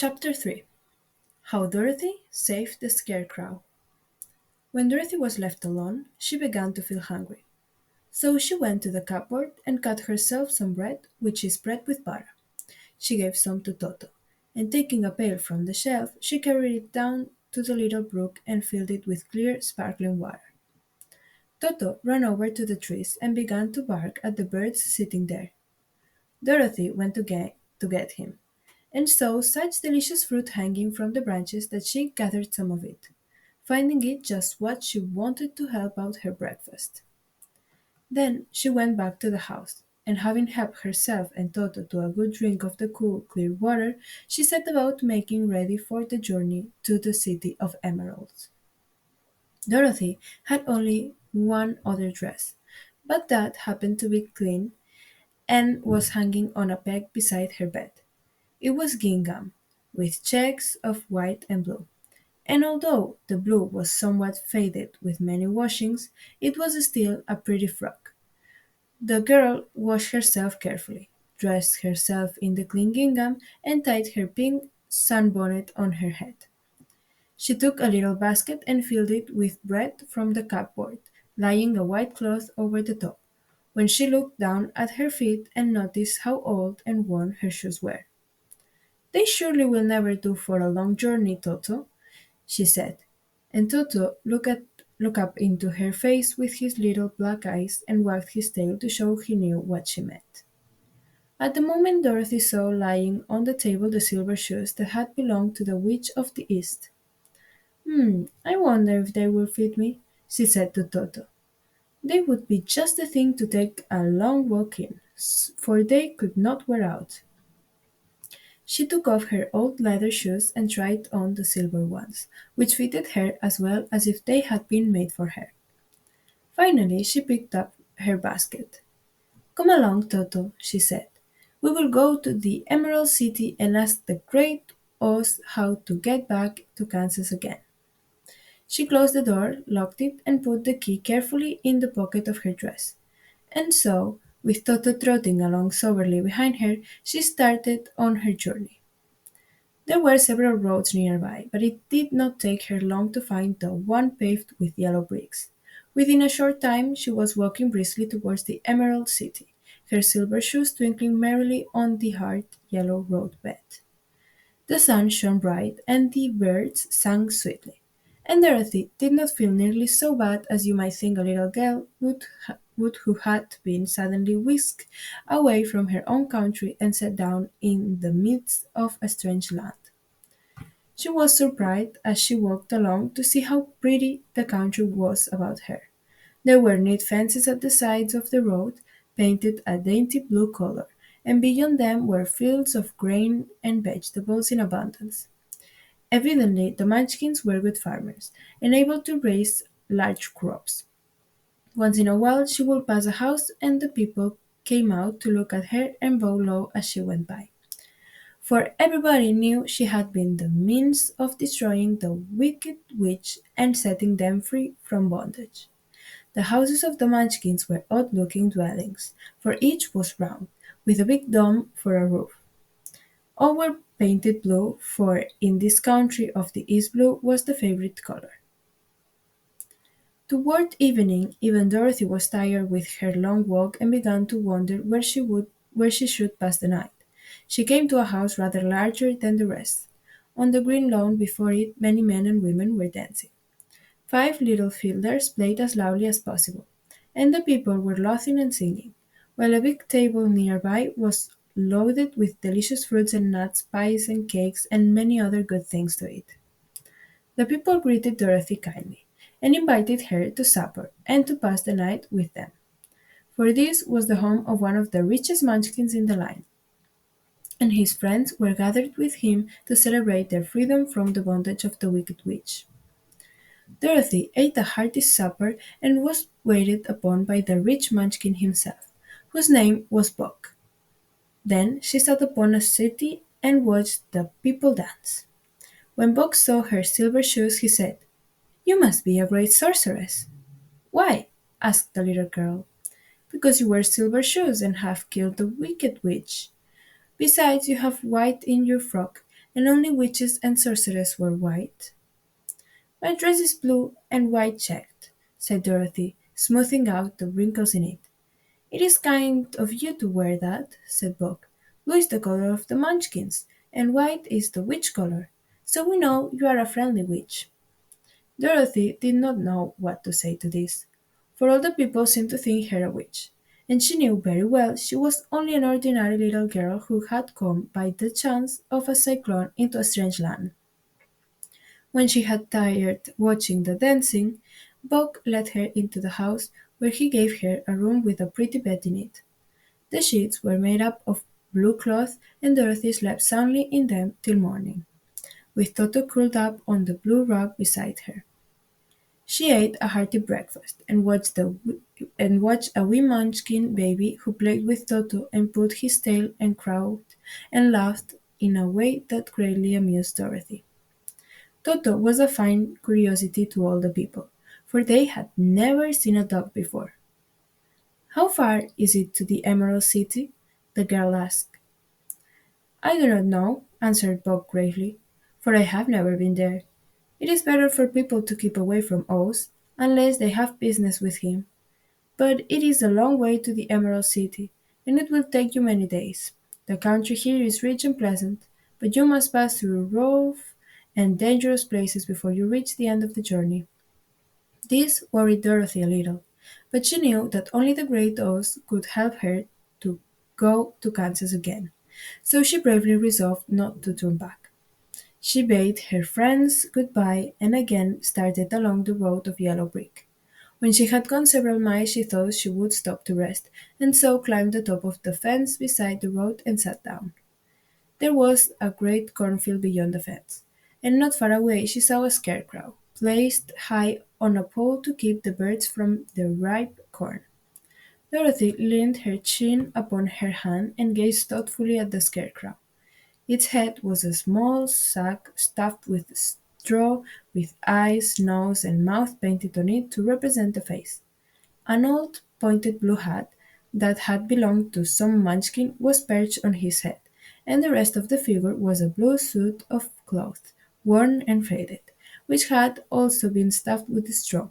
Chapter 3. How Dorothy Saved the Scarecrow. When Dorothy was left alone, she began to feel hungry. So she went to the cupboard and cut herself some bread, which she spread with butter. She gave some to Toto, and taking a pail from the shelf, she carried it down to the little brook and filled it with clear, sparkling water. Toto ran over to the trees and began to bark at the birds sitting there. Dorothy went to get him, and saw such delicious fruit hanging from the branches that she gathered some of it, finding it just what she wanted to help out her breakfast. Then she went back to the house, and having helped herself and Toto to a good drink of the cool, clear water, she set about making ready for the journey to the city of emeralds. Dorothy had only one other dress, but that happened to be clean and was hanging on a peg beside her bed. It was gingham, with checks of white and blue, and although the blue was somewhat faded with many washings, it was still a pretty frock. The girl washed herself carefully, dressed herself in the clean gingham, and tied her pink sunbonnet on her head. She took a little basket and filled it with bread from the cupboard, laying a white cloth over the top, when she looked down at her feet and noticed how old and worn her shoes were. "They surely will never do for a long journey, Toto," she said, and Toto looked up into her face with his little black eyes and wagged his tail to show he knew what she meant. At the moment Dorothy saw lying on the table the silver shoes that had belonged to the Witch of the East. I wonder if they will fit me," she said to Toto. "They would be just the thing to take a long walk in, for they could not wear out." She took off her old leather shoes and tried on the silver ones, which fitted her as well as if they had been made for her. Finally she picked up her basket. "Come along, Toto," she said. "We will go to the Emerald City and ask the Great Oz how to get back to Kansas again." She closed the door, locked it, and put the key carefully in the pocket of her dress. And so, with Toto trotting along soberly behind her, she started on her journey. There were several roads nearby, but it did not take her long to find the one paved with yellow bricks. Within a short time she was walking briskly towards the Emerald City, her silver shoes twinkling merrily on the hard yellow roadbed. The sun shone bright, and the birds sang sweetly, and Dorothy did not feel nearly so bad as you might think a little girl would who had been suddenly whisked away from her own country and set down in the midst of a strange land. She was surprised as she walked along to see how pretty the country was about her. There were neat fences at the sides of the road, painted a dainty blue color, and beyond them were fields of grain and vegetables in abundance. Evidently, the Munchkins were good farmers, and able to raise large crops. Once in a while she would pass a house, and the people came out to look at her and bow low as she went by. For everybody knew she had been the means of destroying the wicked witch and setting them free from bondage. The houses of the Munchkins were odd-looking dwellings, for each was round, with a big dome for a roof. All were painted blue, for in this country of the East blue was the favorite color. Toward evening, even Dorothy was tired with her long walk and began to wonder where she should pass the night. She came to a house rather larger than the rest. On the green lawn before it many men and women were dancing. 5 little fiddlers played as loudly as possible, and the people were laughing and singing, while a big table nearby was loaded with delicious fruits and nuts, pies and cakes, and many other good things to eat. The people greeted Dorothy kindly, and invited her to supper and to pass the night with them, for this was the home of one of the richest Munchkins in the line, and his friends were gathered with him to celebrate their freedom from the bondage of the wicked witch. Dorothy ate a hearty supper and was waited upon by the rich Munchkin himself, whose name was Buck. Then she sat upon a settee and watched the people dance. When Buck saw her silver shoes, he said, "You must be a great sorceress." "Why?" asked the little girl. "Because you wear silver shoes and have killed the wicked witch. Besides, you have white in your frock, and only witches and sorceresses wear white. My dress is blue and white checked, said Dorothy, smoothing out the wrinkles in it. It is kind of you to wear that, said Bob. Blue is the color of the Munchkins, and white is the witch color, so we know you are a friendly witch. Dorothy did not know what to say to this, for all the people seemed to think her a witch, and she knew very well she was only an ordinary little girl who had come by the chance of a cyclone into a strange land. When she had tired watching the dancing, Buck led her into the house, where he gave her a room with a pretty bed in it. The sheets were made up of blue cloth, and Dorothy slept soundly in them till morning, with Toto curled up on the blue rug beside her. She ate a hearty breakfast, and watched a wee Munchkin baby who played with Toto and put his tail and crowed and laughed in a way that greatly amused Dorothy. Toto was a fine curiosity to all the people, for they had never seen a dog before. "How far is it to the Emerald City?" the girl asked. "I do not know," answered Bob gravely, "for I have never been there. It is better for people to keep away from Oz, unless they have business with him. But it is a long way to the Emerald City, and it will take you many days. The country here is rich and pleasant, but you must pass through rough and dangerous places before you reach the end of the journey." This worried Dorothy a little, but she knew that only the Great Oz could help her to go to Kansas again, so she bravely resolved not to turn back. She bade her friends good-bye and again started along the road of yellow brick. When she had gone several miles she thought she would stop to rest, and so climbed the top of the fence beside the road and sat down. There was a great cornfield beyond the fence, and not far away she saw a scarecrow, placed high on a pole to keep the birds from the ripe corn. Dorothy leaned her chin upon her hand and gazed thoughtfully at the scarecrow. Its head was a small sack stuffed with straw, with eyes, nose, and mouth painted on it to represent a face. An old pointed blue hat that had belonged to some Munchkin was perched on his head, and the rest of the figure was a blue suit of cloth, worn and faded, which had also been stuffed with straw.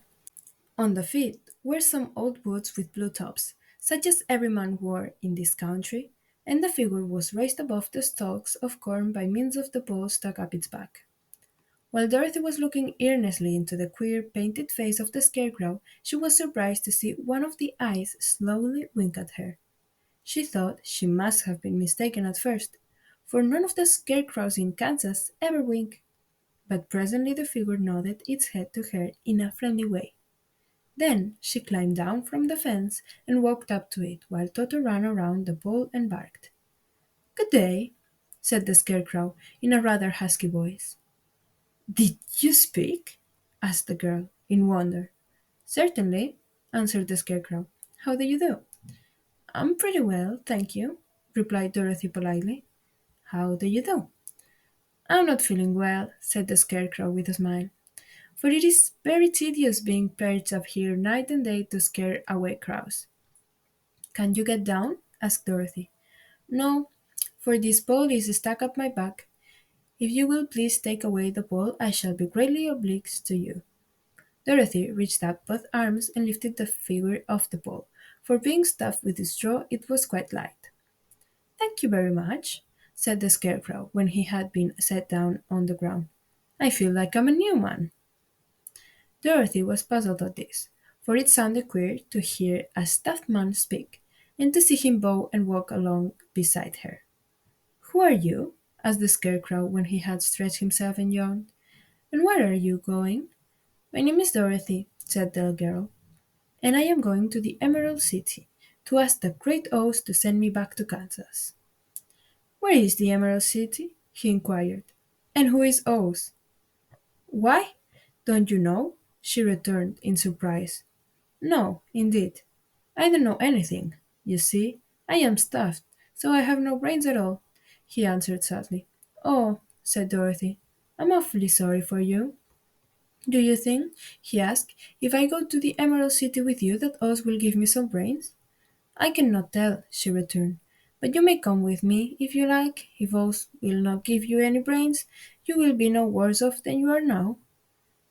On the feet were some old boots with blue tops, such as every man wore in this country, and the figure was raised above the stalks of corn by means of the pole stuck up its back. While Dorothy was looking earnestly into the queer, painted face of the scarecrow, she was surprised to see one of the eyes slowly wink at her. She thought she must have been mistaken at first, for none of the scarecrows in Kansas ever wink. But presently the figure nodded its head to her in a friendly way. Then she climbed down from the fence and walked up to it, while Toto ran around the pole and barked. "Good day," said the scarecrow in a rather husky voice. "Did you speak?" asked the girl, in wonder. "Certainly," answered the scarecrow. "How do you do?" "I'm pretty well, thank you," replied Dorothy politely. "How do you do?" "I'm not feeling well," said the scarecrow with a smile, "for it is very tedious being perched up here night and day to scare away crows." "Can you get down?" asked Dorothy. "No, for this pole is stuck up my back. If you will please take away the pole, I shall be greatly obliged to you." Dorothy reached out both arms and lifted the figure off the pole, for being stuffed with straw it was quite light. "Thank you very much," said the Scarecrow when he had been set down on the ground. "I feel like I'm a new man." Dorothy was puzzled at this, for it sounded queer to hear a stuffed man speak, and to see him bow and walk along beside her. "Who are you?" asked the Scarecrow when he had stretched himself and yawned. "And where are you going?" "My name is Dorothy," said the girl, "and I am going to the Emerald City to ask the Great Oz to send me back to Kansas." "Where is the Emerald City?" he inquired. "And who is Oz?" "Why, don't you know?" she returned in surprise. "No, indeed. I don't know anything. You see, I am stuffed, so I have no brains at all," he answered sadly. "Oh," said Dorothy, "I'm awfully sorry for you." "Do you think," he asked, "if I go to the Emerald City with you that Oz will give me some brains?" "I cannot tell," she returned, But you may come with me if you like. If oats will not give you any brains, you will be no worse off than you are now.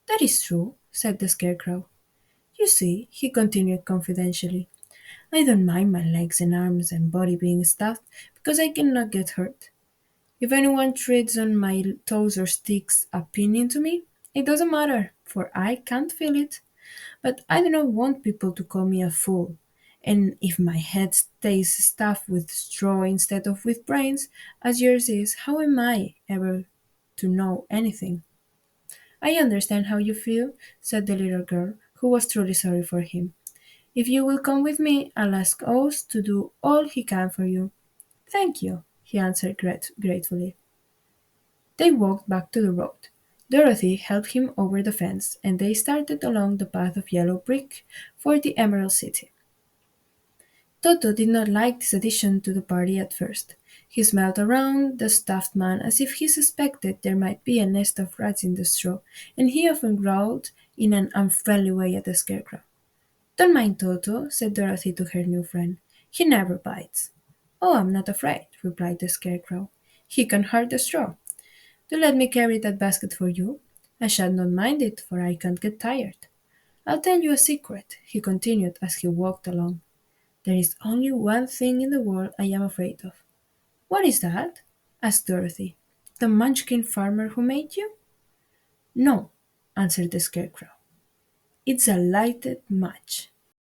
That is true, said the Scarecrow. You see, he continued confidentially, I don't mind my legs and arms and body being stuffed because I cannot get hurt. If anyone treads on my toes or sticks a pin into me, it doesn't matter, for I can't feel it. But I do not want people to call me a fool. And if my head stays stuffed with straw instead of with brains, as yours is, how am I ever to know anything? I understand how you feel, said the little girl, who was truly sorry for him. If you will come with me, I'll ask Oz to do all he can for you. Thank you, he answered gratefully. They walked back to the road. Dorothy helped him over the fence, and they started along the path of yellow brick for the Emerald City. Toto did not like this addition to the party at first. He smelled around the stuffed man as if he suspected there might be a nest of rats in the straw, and he often growled in an unfriendly way at the Scarecrow. Don't mind Toto, said Dorothy to her new friend. He never bites. Oh, I'm not afraid, replied the Scarecrow. He can hurt the straw. Do let me carry that basket for you. I shall not mind it, for I can't get tired. I'll tell you a secret, he continued as he walked along. There is only one thing in the world I am afraid of. What is that? Asked Dorothy. The Munchkin farmer who made you? No, answered the Scarecrow. It's a lighted match.